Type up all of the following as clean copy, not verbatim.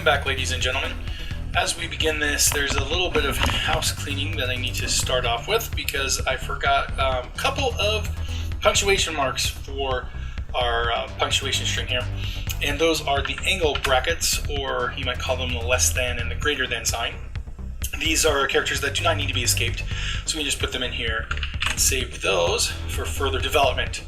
Welcome back, ladies and gentlemen. As we begin this, there's a little bit of house cleaning that I need to start off with because I forgot a couple of punctuation marks for our punctuation string here. And those are the angle brackets, or you might call them the less than and the greater than sign. These are characters that do not need to be escaped, so we can just put them in here and save those for further development.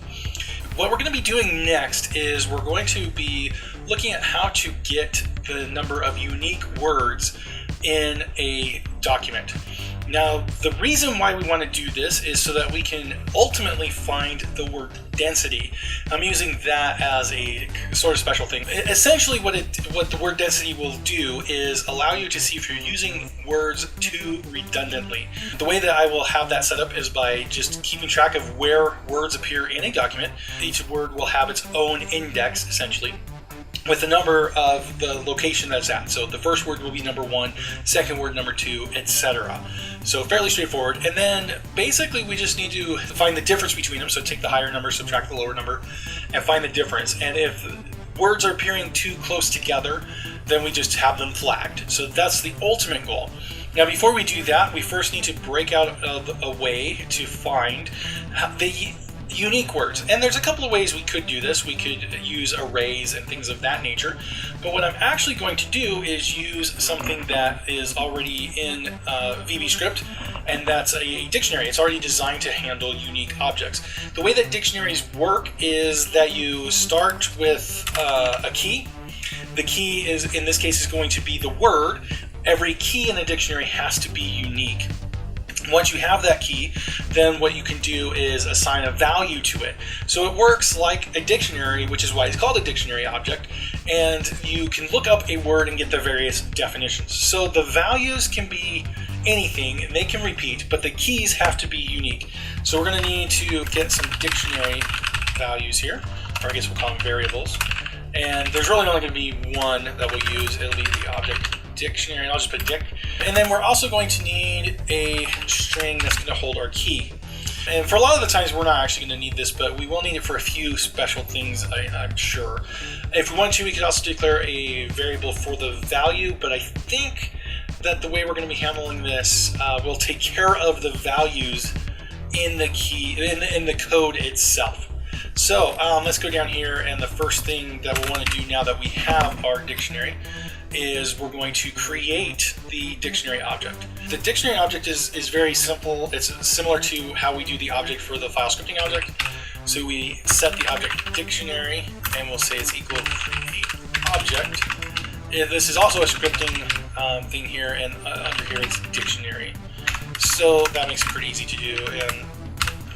What we're going to be doing next is we're going to be looking at how to get the number of unique words in a document. Now, the reason why we want to do this is so that we can ultimately find the word density. I'm using that as a sort of special thing. Essentially, what the word density will do is allow you to see if you're using words too redundantly. The way that I will have that set up is by just keeping track of where words appear in a document. Each word will have its own index, essentially, with the number of the location that it's at. So the first word will be number 1, second word number 2, etc. So fairly straightforward. And then basically we just need to find the difference between them. So take the higher number, subtract the lower number, and find the difference. And if words are appearing too close together, then we just have them flagged. So that's the ultimate goal. Now, before we do that, we first need to break out of a way to find the unique words. And there's a couple of ways we could do this. We could use arrays and things of that nature. But what I'm actually going to do is use something that is already in VBScript, and that's a dictionary. It's already designed to handle unique objects. The way that dictionaries work is that you start with a key. The key is, in this case, is going to be the word. Every key in a dictionary has to be unique. Once you have that key, then what you can do is assign a value to it. So it works like a dictionary, which is why it's called a dictionary object, and you can look up a word and get the various definitions. So the values can be anything, and they can repeat, but the keys have to be unique. So we're going to need to get some dictionary values here, or I guess we'll call them variables. And there's really only going to be one that we'll use. It'll be the object dictionary, and I'll just put dic. And then we're also going to need a string that's going to hold our key. And for a lot of the times we're not actually going to need this, but we will need it for a few special things, I'm sure. If we want to, we could also declare a variable for the value, but I think that the way we're going to be handling this will take care of the values in the key, in the code itself. So let's go down here, and the first thing that we want to do now that we have our dictionary is we're going to create the dictionary object. The dictionary object is very simple. It's similar to how we do the object for the file scripting object. So we set the object dictionary, and we'll say it's equal to the object. This is also a scripting thing here, and under here it's dictionary. So that makes it pretty easy to do, and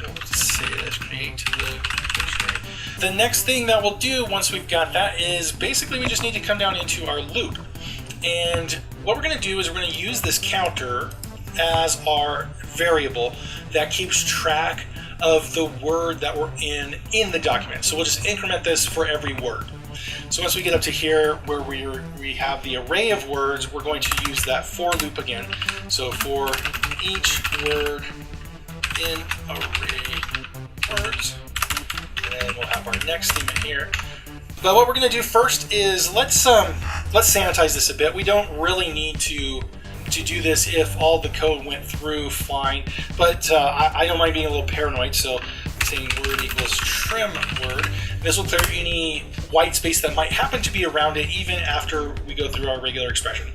we'll say let's create the dictionary. The next thing that we'll do once we've got that is basically we just need to come down into our loop. And what we're going to do is we're going to use this counter as our variable that keeps track of the word that we're in the document. So we'll just increment this for every word. So once we get up to here where we have the array of words, we're going to use that for loop again. So for each word in array words, and then we'll have our next statement here. But what we're going to do first is let's sanitize this a bit. We don't really need to do this if all the code went through fine, but I don't mind being a little paranoid, so I'm saying word equals trim word. This will clear any white space that might happen to be around it even after we go through our regular expression.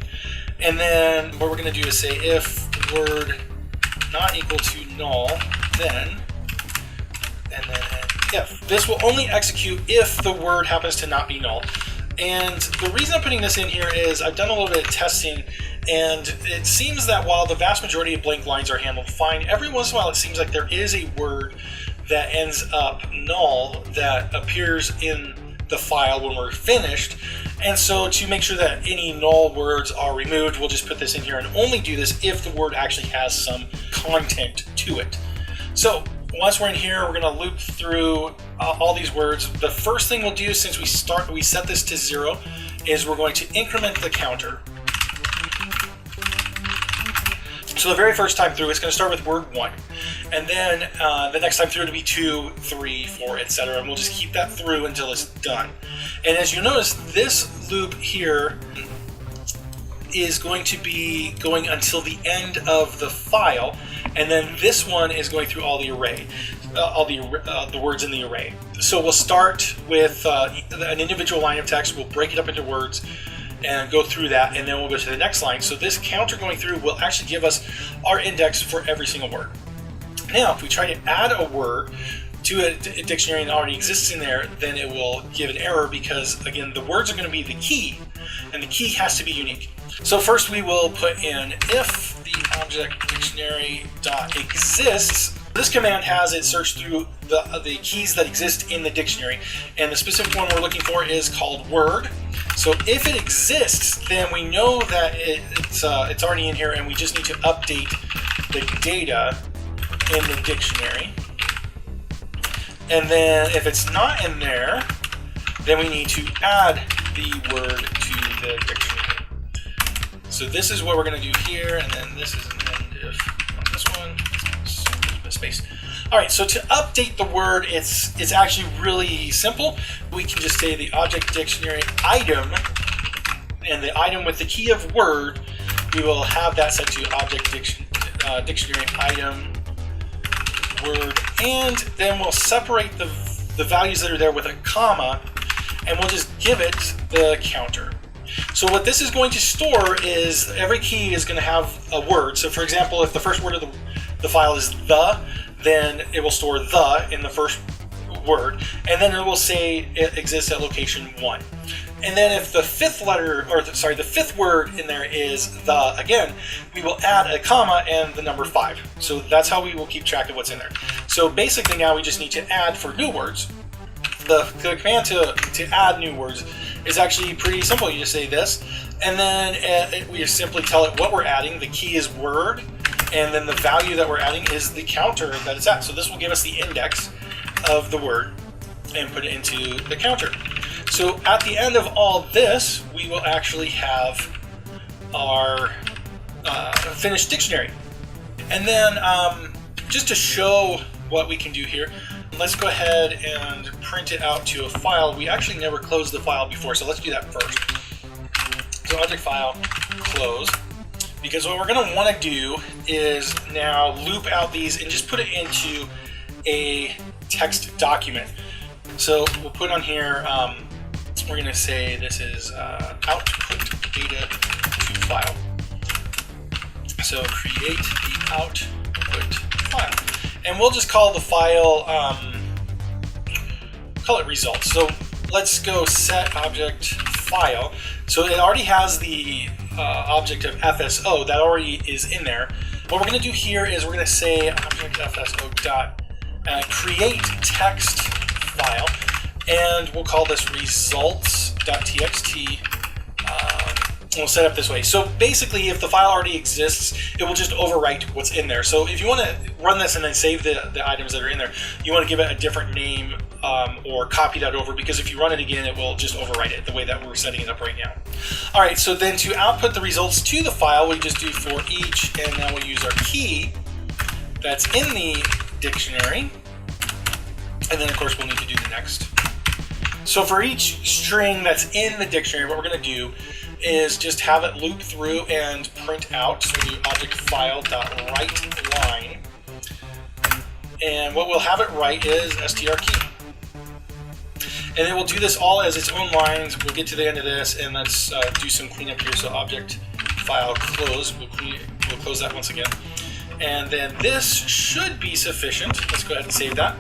And then what we're going to do is say if word not equal to null, then, and then if. This will only execute if the word happens to not be null. And the reason I'm putting this in here is I've done a little bit of testing, and it seems that while the vast majority of blank lines are handled fine, every once in a while it seems like there is a word that ends up null that appears in the file when we're finished. And so to make sure that any null words are removed, we'll just put this in here and only do this if the word actually has some content to it. So once we're in here, we're going to loop through all these words. The first thing we'll do since we set this to 0 is we're going to increment the counter. So the very first time through, it's going to start with word 1. And then the next time through it'll be 2, 3, 4, etc. And we'll just keep that through until it's done. And as you notice, this loop here is going to be going until the end of the file, and then this one is going through all the array, the words in the array. So we'll start with an individual line of text. We'll break it up into words and go through that, and then we'll go to the next line. So this counter going through will actually give us our index for every single word. Now, if we try to add a word to a dictionary that already exists in there, then it will give an error because, again, the words are going to be the key, and the key has to be unique. So first we will put in if the object dictionary dot exists. This command has it search through the keys that exist in the dictionary, and the specific one we're looking for is called word. So if it exists, then we know that it's already in here, and we just need to update the data in the dictionary. And then if it's not in there, then we need to add the word to the dictionary. So this is what we're going to do here, and then this is an end if on this one, space. All right, so to update the word, it's actually really simple. We can just say the object dictionary item, and the item with the key of word, we will have that set to object dictionary item word, and then we'll separate the values that are there with a comma, and we'll just give it the counter. So what this is going to store is every key is going to have a word. So for example, if the first word of the file is the, then it will store the in the first word, and then it will say it exists at location 1. And then if the fifth word in there is the again, we will add a comma and the number 5. So that's how we will keep track of what's in there. So basically now we just need to add for new words. The command to add new words is actually pretty simple. You just say this, and then we just simply tell it what we're adding. The key is word, and then the value that we're adding is the counter that it's at. So this will give us the index of the word and put it into the counter. So at the end of all this, we will actually have our finished dictionary. And then just to show what we can do here, let's go ahead and print it out to a file. We actually never closed the file before, so let's do that first. So object file, close. Because what we're going to want to do is now loop out these and just put it into a text document. So we'll put on here, we're going to say this is output data to file. So create the output file. And we'll just call the file, call it results. So let's go set object file. So it already has the object of FSO that already is in there. What we're going to do here is we're going to say object FSO dot create text file, and we'll call this results.txt. We'll set up this way. So basically, if the file already exists, it will just overwrite what's in there. So if you want to run this and then save the items that are in there, you want to give it a different name or copy that over, because if you run it again, it will just overwrite it the way that we're setting it up right now. All right, so then to output the results to the file, we just do for each, and now we'll use our key that's in the dictionary. And then, of course, we'll need to do the next. So for each string that's in the dictionary, what we're going to do is just have it loop through and print out. So we do object file.writeLine. And what we'll have it write is str key. And then we'll do this all as its own lines. We'll get to the end of this, and let's do some cleanup here. So object file close. We'll close that once again. And then this should be sufficient. Let's go ahead and save that.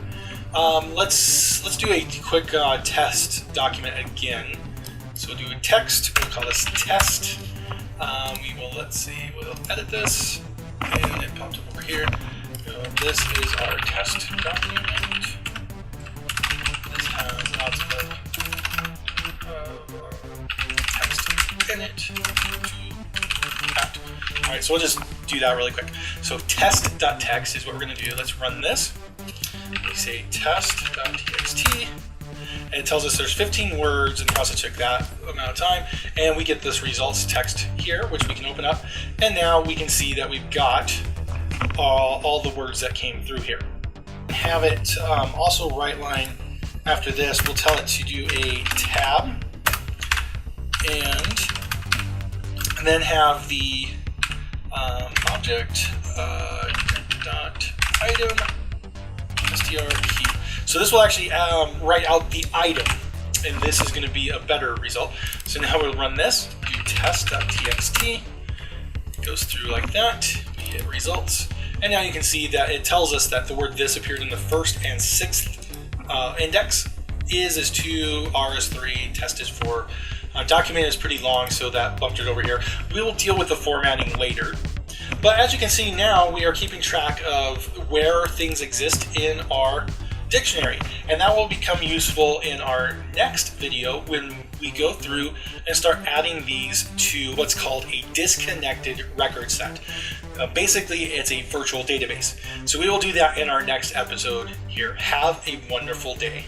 Let's do a quick test document again. So we'll do a text. We'll call this test. We'll edit this, and it pops up over here. This is our test document. This has lots of text in it. All right, so we'll just do that really quick. So test.txt is what we're going to do. Let's run this. We say test.txt, and it tells us there's 15 words, and the process took that amount of time, and we get this results text here, which we can open up, and now we can see that we've got all the words that came through here. Have it also write line after this. We'll tell it to do a tab, and then have the object dot item str key. So this will actually write out the item, and this is going to be a better result. So now we'll run this, do test.txt, goes through like that, we hit results, and now you can see that it tells us that the word this appeared in the first and sixth index, is 2, R is 3, test is 4. Document is pretty long, so that bumped it over here. We will deal with the formatting later. But as you can see now, we are keeping track of where things exist in our dictionary. And that will become useful in our next video when we go through and start adding these to what's called a disconnected record set. Basically, it's a virtual database. So we will do that in our next episode here. Have a wonderful day.